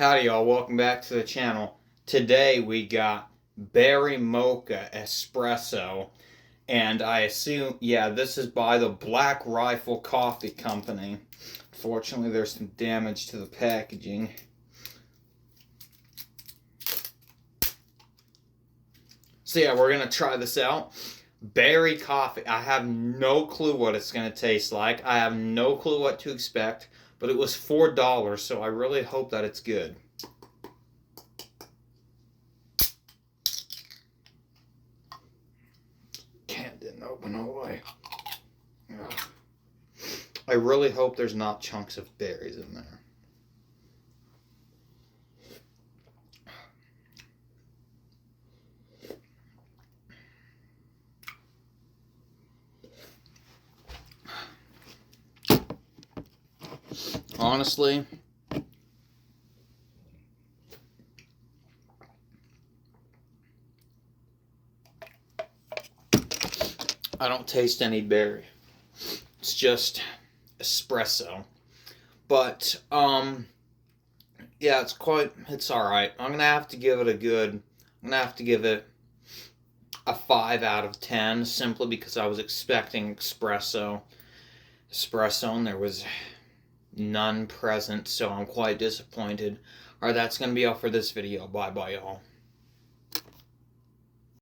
Howdy y'all, welcome back to the channel. Today we got Berry Mocha Espresso, and I assume, yeah, this is by the Black Rifle Coffee Company. Fortunately, there's some damage to the packaging. So yeah, we're gonna try this out. Berry coffee. I have no clue what it's gonna taste like. I have no clue what to expect. But it was $4, so I really hope that it's good. Can didn't open all the way. Ugh. I really hope there's not chunks of berries in there. Honestly, I don't taste any berry. It's just espresso. But, yeah, it's alright. I'm gonna have to give it a 5 out of 10, simply because I was expecting espresso, and there was none present, so I'm quite disappointed. Alright, that's gonna be all for this video. Bye-bye, y'all.